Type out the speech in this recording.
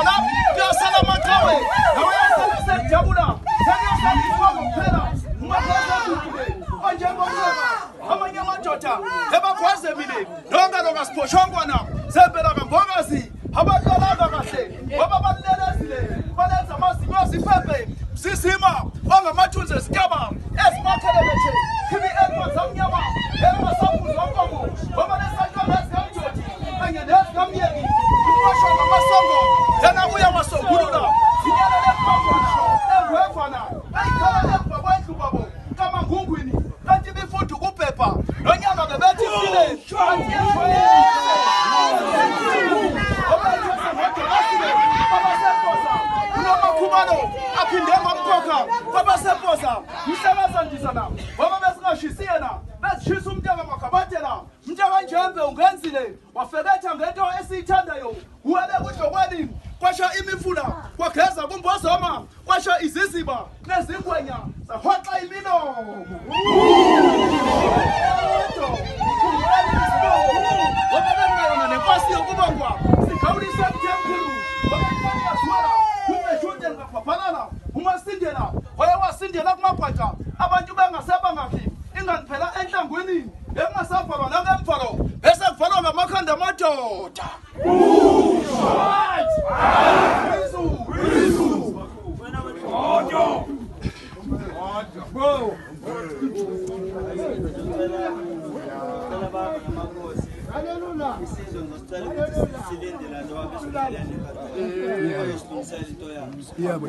khona kuyasala amachawe awuyasala sejabula sengiyasala ifomo kuphela ungaphela kuphela onjengomhlaba amanye amadoda ebakhwazemile lonke lokasiphoshongwana sempela kambokazi abalolanga kahle ngoba balelezile balenza amazinyo aziphephe sisima ongamathunzi esikaba ezimakhelebethe khibi ezimazamnyama emasaphuzo onkomo ngoba lesantwana ezikamjoti kanye nezikamyeki kuqashwa ngamasongo yena uya masongulula zinyelele phambili engwevana ayikhala emva kwendlu babo kaMangungwini kanti bifudu kuphepha nonyaka bebethi sile aphinde ngomkhokha kwabaseposa mhlakazandisana ngoba besingashisiena besishisa umntaka makhabatela mntaka njembe ungenzile wafeketha ngento esiyithandayo uwele kudlokweni kwasha imifula kwageza kumbozoma kwasha iziziba nezingwenya zahoxa imilomo ngoba bengayona nenkosi yokubongwa sigawulise mthemkhulu ngapaphalala umasindela wayewasindela kumabhaca abantu bengasebangaphi ingani phela enhlangwini engasavalwa nangemvalo bese kuvalwa ngamakhanda amadoda yeSizwe ngosicela ukuthi silinde la njengoba besilindele ayosibuyisela into yabo.